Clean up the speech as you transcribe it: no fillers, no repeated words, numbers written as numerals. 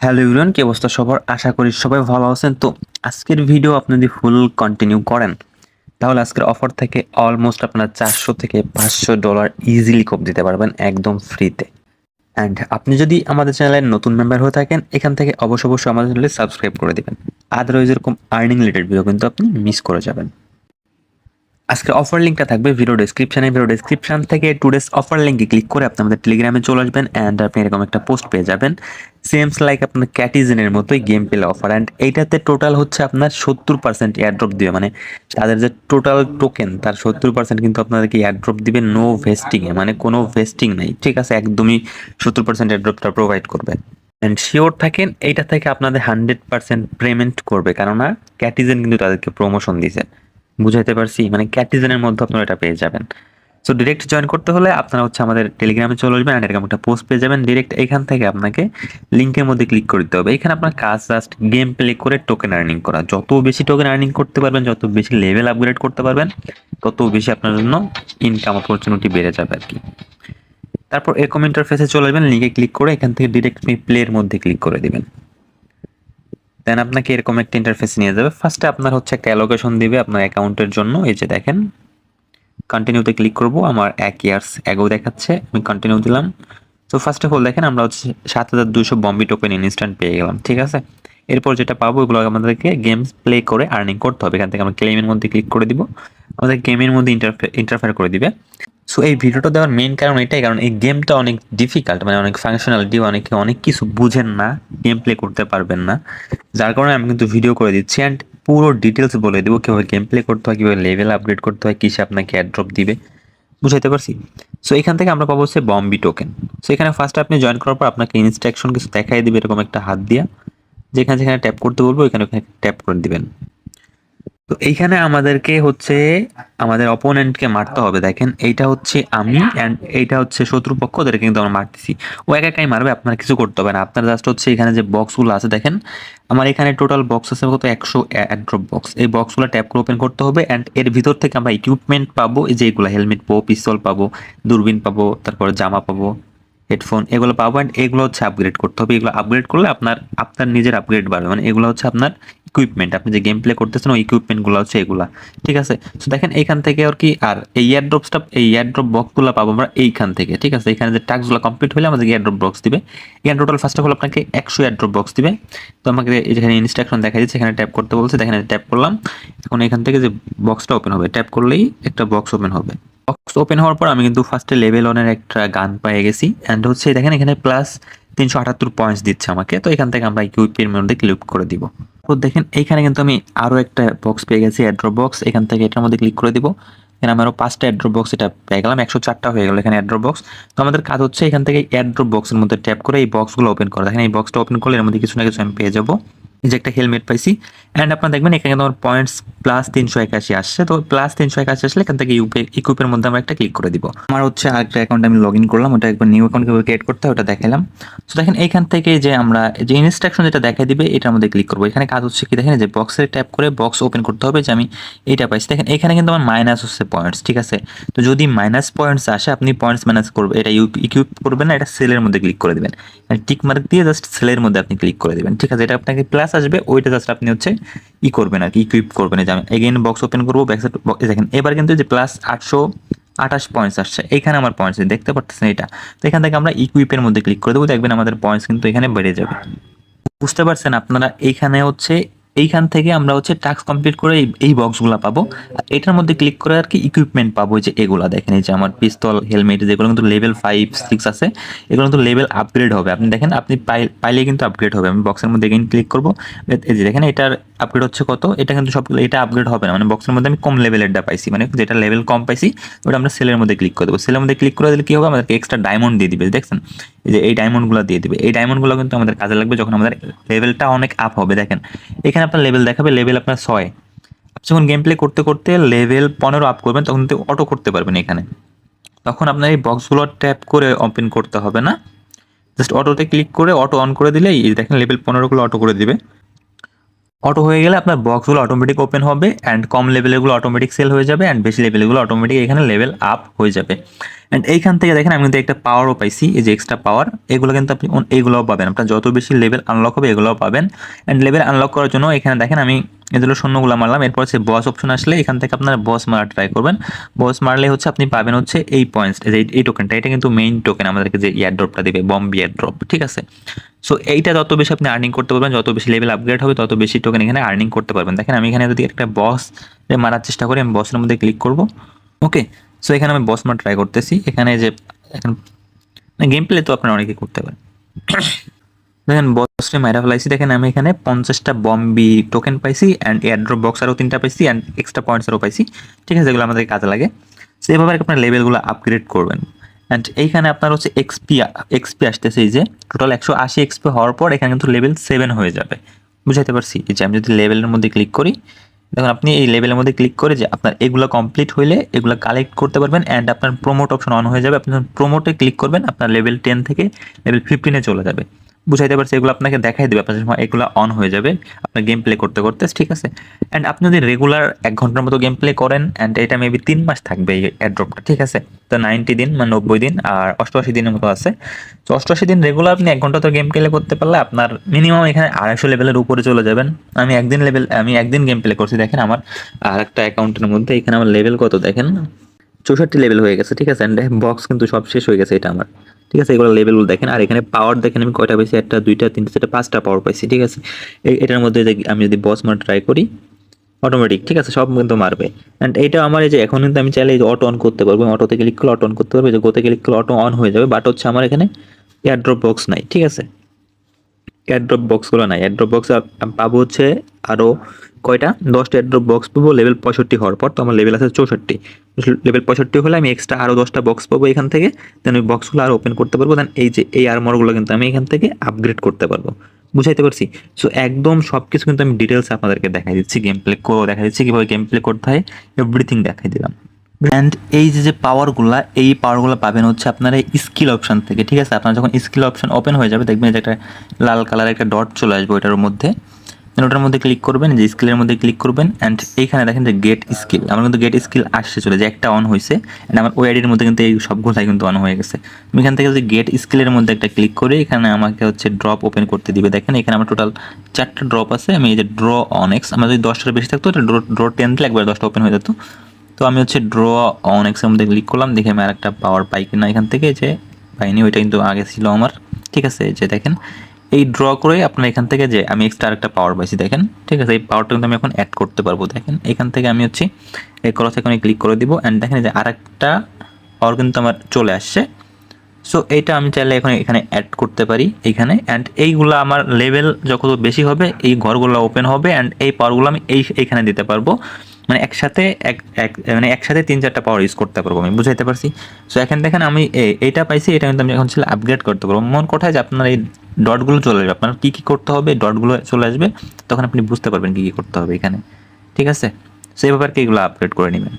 Hello everyone, কি অবস্থা সবার? আশা করি সবাই ভালো আছেন। তো আজকের ভিডিও আপনি যদি ফুল কন্টিনিউ করেন তাহলে আজকের অফার থেকে অলমোস্ট আপনার 400 থেকে $500 ইজিলি কোপ দিতে পারবেন একদম ফ্রিতে। অ্যান্ড আপনি যদি আমাদের চ্যানেলের নতুন মেম্বার হয়ে থাকেন, এখান থেকে অবশ্যই আমাদের চ্যানেলে সাবস্ক্রাইব করে দিবেন। আদারওয়াইজ এরকম আর্নিং রিলেটেড ভিডিও কিন্তু আপনি মিস করে যাবেন। আজকের অফার লিঙ্কটা থাকবে ভিডিও ডেসক্রিপশন থেকে টুডেস অফার লিঙ্কে ক্লিক করে আপনি আমাদের টেলিগ্রামে চলে আসবেন অ্যান্ড আপনি এরকম একটা পোস্ট পেয়ে যাবেন সেমস লাইক আপনার ক্যাটিজেনের মতোই গেম প্লে অফার। অ্যান্ড এইটাতে টোটাল হচ্ছে আপনার 70% এয়ারড্রপ দিবে, মানে তাদের যে টোটাল টোকেন তার 70% কিন্তু আপনাদেরকে এয়ারড্রপ দিবে নো ভেস্টিংয়ে, মানে কোনো ভেস্টিং নাই, ঠিক আছে? একদমই 70% এয়ারড্রপটা প্রোভাইড করবে। অ্যান্ড শিওর থাকেন এইটা থেকে আপনাদের 100% পেমেন্ট করবে, কেননা ক্যাটিজেন কিন্তু তাদেরকে প্রমোশন দিছে। বুঝাইতে পারছি? মানে ক্যাটিজেনের মধ্যে আপনারা এটা পেয়ে যাবেন। সো ডিরেক্ট জয়েন করতে হলে আপনারা হচ্ছে আমাদের টেলিগ্রামে চলে আসবেন আর এরকম একটা পোস্ট পেয়ে যাবেন। ডিরেক্ট এখান থেকে আপনাকে লিঙ্কের মধ্যে ক্লিক করে দিতে হবে। এখানে আপনার কাজ জাস্ট গেম প্লে করে টোকেন আর্নিং করা। যত বেশি টোকেন আর্নিং করতে পারবেন, যত বেশি লেভেল আপগ্রেড করতে পারবেন, তত বেশি আপনার জন্য ইনকাম অপরচুনিটি বেড়ে যাবে আর কি। তারপর এরকম ইন্টারফেসে চলে যাবেন, লিঙ্কে ক্লিক করে এখান থেকে ডিরেক্ট আপনি প্লের মধ্যে ক্লিক করে দিবেন। দেন আপনাকে এরকম একটা ইন্টারফেস নিয়ে যাবে। ফার্স্টে আপনার হচ্ছে একটা অ্যালোকেশন দিবে আপনার অ্যাকাউন্টের জন্য। এই যে দেখেন, কন্টিনিউতে ক্লিক করব, আমার 1 ইয়ার্স অ্যাগো দেখাচ্ছে, আমি কন্টিনিউ দিলাম। তো ফার্স্ট অফ অল দেখেন আমরা হচ্ছে 7200 বম্বি টোকেন ইনস্ট্যান্ট পেয়ে গেলাম, ঠিক আছে? এরপর যেটা পাবো এগুলো আমাদেরকে গেমস প্লে করে আর্নিং করতে হবে। এখান থেকে আমরা ক্লেমের মধ্যে ক্লিক করে দিব, আমাদের গেমের মধ্যে ইন্টারফেয়ার করে দিবে। সো এই ভিডিওটা দেওয়ার মেইন কারণ এটাই, কারণ এই গেমটা অনেক ডিফিকাল্ট, মানে অনেক ফাংশনালিটি, অনেকে অনেক কিছু বুঝেন না, গেম প্লে করতে পারবেন না, যার কারণে আমি কিন্তু ভিডিও করে দিচ্ছি অ্যান্ড পুরো ডিটেলস বলে দেবো কীভাবে গেম প্লে করতে হয়, কীভাবে লেভেল আপগ্রেড করতে হয়, কিসে আপনাকে অ্যাড্রপ দিবে। বুঝাইতে পারছি? সো এখান থেকে আমরা পাবো হচ্ছে বম্বি টোকেন। সো এখানে ফার্স্টে আপনি জয়েন করার পর আপনাকে ইনস্ট্রাকশন কিছু দেখাই দিবে এরকম একটা হাত দিয়া, যেখানে যেখানে ট্যাপ করতে বলবো এখানে ওখানে ট্যাপ করে দিবেন। তো এইখানে আমাদেরকে হচ্ছে আমাদের অপোনেন্টকে মারতে হবে। দেখেন এইটা হচ্ছে আমি অ্যান্ড এইটা হচ্ছে শত্রুপক্ষ, ওদেরকে কিন্তু আমরা মারতেছি। ও একাই মারবে, আপনার কিছু করতে হবে না। আপনার জাস্ট হচ্ছে এখানে যে বক্সগুলো আছে দেখেন, আমার এখানে টোটাল বক্স আছে কত, 100 অ্যাড্রপ বক্স। এই বক্সগুলো ট্যাপ করে ওপেন করতে হবে অ্যান্ড এর ভিতর থেকে আমরা ইকুইপমেন্ট পাবো, এই যে এগুলো হেলমেট পাবো, পিস্তল পাবো, দূরবীন পাবো, তারপরে জামা পাবো, হেডফোন, এগুলো পাবো অ্যান্ড এগুলো হচ্ছে আপগ্রেড করতে হবে। এগুলো আপগ্রেড করলে আপনার আপনার নিজের আপগ্রেড বাড়বে, মানে এগুলো হচ্ছে আপনার ইকুইপমেন্ট, আপনি যে গেম প্লে করতেছেন ওই ইকুইপমেন্টগুলো হচ্ছে এগুলা, ঠিক আছে? সো দেখেন এইখান থেকে আর কি, আর এই এয়ারড্রপ বক্সগুলো পাবো আমরা এইখান থেকে, ঠিক আছে? এখানে যে টাস্কগুলো কমপ্লিট হলে আমাদের এয়ারড্রপ বক্স দিবে। এখানে টোটাল ফার্স্ট অফ অল আপনাকে 100 এয়ারড্রপ বক্স দিবে। তো আমাকে যেখানে ইনস্ট্রাকশন দেখা দিচ্ছে এখানে ট্যাপ করতে বলছে, দেখেন ট্যাপ করলাম। এখন এখান থেকে যে বক্সটা ওপেন হবে, ট্যাপ করলেই একটা বক্স ওপেন হবে। বক্স ওপেন হওয়ার পর আমি কিন্তু ফার্স্টে লেভেল 1-এর একটা গান পেয়ে গেছি অ্যান্ড হচ্ছে দেখেন এখানে প্লাস 378 পয়েন্টস দিচ্ছে আমাকে। তো এখান থেকে আমরা ইকুইপের মধ্যে ক্লিক করে দিব। তো দেখেন এইখানে কিন্তু আমি আরো একটা বক্স পেয়ে গেছি, এয়ারড্রপ বক্স। এখান থেকে এটার মধ্যে ক্লিক করে দিব। এখানে আমি আরো 5টা এয়ারড্রপ বক্স এটা পেয়ে গেলাম, 104টা হয়ে গেল এখানে এয়ারড্রপ বক্স। তো আমাদের কাজ হচ্ছে এখান থেকে এয়ারড্রপ বক্সের মধ্যে ট্যাপ করে এই বক্সগুলো ওপেন করা। দেখেন এই বক্সটা ওপেন করলে এর মধ্যে কিছু না কিছু আমি পেয়ে যাবো। এই যে একটা হেলমেট পাইছি অ্যান্ড আপনারা দেখবেন এখানে কিন্তু আমার পয়েন্টস প্লাস 381 আসছে। তো প্লাস 381 আসলে এখান থেকে ইকুইপের মধ্যে আমরা একটা ক্লিক করে দিব। আমার হচ্ছে আরেকটা অ্যাকাউন্ট আমি লগ ইন করলাম, ওটা একবার নিউ অ্যাকাউন্ট কিভাবে ক্রিয়েট করতে হয় ওটা দেখালাম। তো দেখেন এইখান থেকে যে আমরা যে ইনস্ট্রাকশন যেটা দেখাই দিবে এটার মধ্যে ক্লিক করবো। এখানে কাজ হচ্ছে কি দেখেন, যে বক্সে ট্যাপ করে বক্স ওপেন করতে হবে, যে আমি এইটা পাইছি। দেখেন এখানে কিন্তু আমার মাইনাস হচ্ছে পয়েন্টস, ঠিক আছে? তো যদি মাইনাস পয়েন্টস আসে আপনি পয়েন্টস মাইনাস করবে, এটা ইকুইপ করবেন না, এটা সেলের মধ্যে ক্লিক করে দেবেন। টিক মার্ক দিয়ে জাস্ট সেলের মধ্যে আপনি ক্লিক করে দেবেন, ঠিক আছে? এটা আপনাকে প্লাস আসবে, ওইটা জাস্ট আপনি হচ্ছে করবেন আর কি, ইকুইপ করবেন। যে আমি এগেইন বক্স ওপেন করবো, ব্যাকসাইড দেখেন এবার কিন্তু যে প্লাস 828 পয়েন্টস আসছে, এইখানে আমার পয়েন্টস দেখতে পাচ্ছেন এটা। তো এখান থেকে আমরা ইকুইপের মধ্যে ক্লিক করে দেবো, দেখবেন আমাদের পয়েন্টস কিন্তু এখানে বেড়ে যাবে। বুঝতে পারছেন আপনারা? এইখানে হচ্ছে এইখান থেকে আমরা হচ্ছে টাস্ক কমপ্লিট করে এই বক্সগুলো পাবো। আর এটার মধ্যে ক্লিক করে আর কি ইকুইপমেন্ট পাবো, যে এগুলা দেখেন, এই যে আমার পিস্তল, হেলমেট, যেগুলো কিন্তু লেভেল 5-6 আছে, এগুলো কিন্তু লেভেল আপগ্রেড হবে। আপনি দেখেন আপনি পাইলে কিন্তু আপগ্রেড হবে। আমি বক্সের মধ্যে এগেইন ক্লিক করবো, এই যে দেখেন এটার আপগ্রেড হচ্ছে কত, এটা কিন্তু সবগুলো এটা আপগ্রেড হবে না, মানে বক্সের মধ্যে আমি কম লেভেলেরটা পাইছি, মানে যেটা লেভেল কম পাইছি ওটা আমরা সেলের মধ্যে ক্লিক করে দেবো। সেলের মধ্যে ক্লিক করে দিলে কি হবে, আমাদেরকে এক্সট্রা ডায়মন্ড দিয়ে দিবে, দেখছেন? এই যে এই ডায়মন্ডগুলো দিয়ে দিবে। এই ডায়মন্ডগুলো কিন্তু আমাদের কাজে লাগবে যখন আমাদের লেভেলটা অনেক আপ হবে। দেখেন এখানে আপনার লেভেল দেখাবে, লেভেল আপনার 6। আপনি যখন গেম প্লে করতে করতে লেভেল 15 আপ করবেন তখন কিন্তু অটো করতে পারবেন এখানে। তখন আপনার এই বক্সগুলো ট্যাপ করে ওপেন করতে হবে না, জাস্ট অটোতে ক্লিক করে অটো অন করে দিলেই এই দেখেন লেভেল 15গুলো অটো করে দিবে। অটো হয়ে গেলে আপনার বক্সগুলো অটোমেটিক ওপেন হবে অ্যান্ড কম লেভেলগুলো অটোমেটিক সেল হয়ে যাবে অ্যান্ড বেশি লেভেলগুলো অটোমেটিক এখানে লেভেল আপ হয়ে যাবে। অ্যান্ড এইখান থেকে দেখেন আমি কিন্তু একটা পাওয়ারও পাইছি, এই যে এক্সট্রা পাওয়ার, এগুলো কিন্তু আপনি এইগুলোও পাবেন। আপনার যত বেশি লেভেল আনলক হবে এগুলোও পাবেন। অ্যান্ড লেভেল আনলক করার জন্য এখানে দেখেন আমি এগুলো শূন্যগুলো মারলাম, এরপর হচ্ছে বস অপশন আসলে এখান থেকে আপনারা বস মারা ট্রাই করবেন। বস মারলে হচ্ছে আপনি পাবেন হচ্ছে এই পয়েন্টস, এই টোকেনটা, এটা কিন্তু মেইন টোকেন আমাদেরকে যে ইয়ার ড্রপটা দেবে, বম্ব ইয়ার ড্রপ, ঠিক আছে। সো এইটা যত বেশি আপনি আর্নিং করতে পারবেন, যত বেশি লেভেল আপগ্রেড হবে তত বেশি টোকেন এখানে আর্নিং করতে পারবেন। দেখেন আমি এখানে যদি একটা বস মারার চেষ্টা করি, আমি বসের মধ্যে ক্লিক করব। ওকে, সো এখানে আমি বস মারা ট্রাই করতেছি। এখানে যে এখন গেম প্লে তো আপনারা অনেকেই করতে পারেন। দেখেন বসে মাইরা ফেলাইছি। দেখেন আমি এখানে 50টা বম্বি টোকেন পাইছি, অ্যান্ড এয়ারড্রপ বক্স আরও 3টা পাইছি, অ্যান্ড এক্সট্রা পয়েন্টস আরও পাইছি, ঠিক আছে, যেগুলো আমাদের কাজে লাগে। সো এভাবে আপনার লেভেলগুলো আপগ্রেড করবেন। অ্যান্ড এইখানে আপনার হচ্ছে এক্সপি আসতেছে, এই যে টোটাল 180 এক্সপি হওয়ার পর এখানে কিন্তু লেভেল 7 হয়ে যাবে। বুঝাইতে পারছি? এই যে আমি যদি লেভেলের মধ্যে ক্লিক করি, দেখুন আপনি এই লেভেলের মধ্যে ক্লিক করে যে আপনার এগুলো কমপ্লিট হইলে এগুলো কালেক্ট করতে পারবেন, অ্যান্ড আপনার প্রমোট অপশন অন হয়ে যাবে। আপনি যখন প্রমোটে ক্লিক করবেন আপনার লেভেল 10 থেকে লেভেল 15-এ চলে যাবে। বুঝাইতে পারছি? এগুলো আপনাকে দেখাই দেবে, আপনার সময় এগুলো অন হয়ে যাবে আপনার গেম প্লে করতে করতে, ঠিক আছে। অ্যান্ড আপনি যদি রেগুলার 1 ঘন্টার মতো গেম প্লে করেন, অ্যান্ড এটা মেবি 3 মাস থাকবে এই এয়ারড্রপটা, ঠিক আছে। তো 90 দিন মানে 90 দিন আর 88 দিনের মতো আছে। তো 88 দিন রেগুলার আপনি 1 ঘন্টা তো গেম প্লে করতে পারলে আপনার মিনিমাম এখানে 250 লেভেলের উপরে চলে যাবেন। আমি একদিন গেম প্লে করছি, দেখেন আমার আর একটা অ্যাকাউন্টের মধ্যে এখানে আমার লেভেল কত দেখেন, 64 লেভেল হয়ে গেছে, ঠিক আছে। অ্যান্ড বক্স কিন্তু সব শেষ হয়ে গেছে এটা আমার, ঠিক আছে। এগুলো লেভেলগুলো দেখেন, আর এখানে পাওয়ার দেখেন আমি কয়টা পাইছি, 1টা 2টা 3টা 4টা 5টা পাওয়ার পাইছি, ঠিক আছে। এটার মধ্যে আমি যদি বস মার ট্রাই করি অটোমেটিক, ঠিক আছে, সব কিন্তু মারবে। অ্যান্ড এটা আমার এই যে এখন কিন্তু আমি চাইলে অটো অন করতে পারবো, অটোতে ক্লিক করলে অটো অন করতে পারবো, যে গোতে ক্লিক করলে অটো অন হয়ে যাবে। বাট হচ্ছে আমার এখানে এয়ারড্রপ বক্স নাই, ঠিক আছে। এয়ারড্রপ বক্সগুলো নাই, এয়ারড্রপ বক্স পাবো হচ্ছে আরও কয়টা, 10টা এয়ারড্রপ বক্স পাবো লেভেল 65 হওয়ার পর। তো আমার লেভেল আছে 64, লেভেল 65 হলে আমি এক্সট্রা আরও 10টা বক্স পাবো এখান থেকে। দেন ওই বক্সগুলো আরও ওপেন করতে পারবো, দেন এই যে এই আর্মরগুলো কিন্তু আমি এখান থেকে আপগ্রেড করতে পারবো। বুঝাইতে পারছি? সো একদম সব কিছু কিন্তু আমি ডিটেলস আপনাদেরকে দেখাই দিচ্ছি, গেম প্লে করে দেখাই দিচ্ছি, কীভাবে গেম প্লে করতে হয়, এভরিথিং দেখাই দিলাম। অ্যান্ড এই যে পাওয়ারগুলা, এই পাওয়ারগুলো পাবেন হচ্ছে আপনার এই স্কিল অপশন থেকে, ঠিক আছে। আপনার যখন স্কিল অপশন ওপেন হয়ে যাবে দেখবেন যে একটা লাল কালার একটা ডট চলে আসবে ওইটার মধ্যে, দেন ওটার মধ্যে ক্লিক করবেন, যে স্কিলের মধ্যে ক্লিক করবেন। অ্যান্ড এইখানে দেখেন যে গেট স্কিল, আমার কিন্তু গেট স্কিল আসছে চলে, যে একটা অন হয়েছে। অ্যান্ড আমার ওই আইডির মধ্যে কিন্তু এই সবগুলাই কিন্তু অন হয়ে গেছে। আমি এখান থেকে যদি গেট স্কিলের মধ্যে একটা ক্লিক করি, এখানে আমাকে হচ্ছে ড্রপ ওপেন করতে দিবে। দেখেন এখানে আমার টোটাল 4টা ড্রপ আছে। আমি এই যে ড্র অন এক্স, আমার যদি 10টার বেশি থাকতো ড্র 10 দিলে একবার 10টা ওপেন হয়ে যেত। তো আমি হচ্ছে ড্র অন এক্সের মধ্যে ক্লিক করলাম, দেখে আমি আরেকটা পাওয়ার পাই কিনা এখান থেকে, যে পাইনি, ওইটা কিন্তু আগে ছিল আমার, ঠিক আছে। যে দেখেন এই ড্র করে আপনার এখান থেকে যে আমি এক্সট্রা আরেকটা পাওয়ার পাইছি দেখেন, ঠিক আছে। এই পাওয়ারটা কিন্তু আমি এখন অ্যাড করতে পারবো। দেখেন এখান থেকে আমি হচ্ছে এই ক্রস এখানে ক্লিক করে দিব, অ্যান্ড দেখেন যে আরেকটা পাওয়ার কিন্তু আমার চলে আসছে। সো এইটা আমি চাইলে এখন এখানে অ্যাড করতে পারি এইখানে। অ্যান্ড এইগুলো আমার লেভেল যত বেশি হবে এই ঘরগুলো ওপেন হবে, অ্যান্ড এই পাওয়ারগুলো আমি এইখানে দিতে পারবো। মানে একসাথে মানে একসাথে 3-4টা পাওয়ার ইউজ করতে পারবো, আমি বুঝাইতে পারছি? সো এখন দেখেন আমি এইটা পাইছি, এটা কিন্তু আমি এখন ছিল আপগ্রেড করতে পারবো। মন কোথায় যে আপনার এই ডটগুলো চলে আসবে, আপনার কী কী করতে হবে, ডটগুলো চলে আসবে, তখন আপনি বুঝতে পারবেন কী কী করতে হবে এখানে, ঠিক আছে। সো এই ব্যাপারকে এগুলো আপগ্রেড করে নেবেন।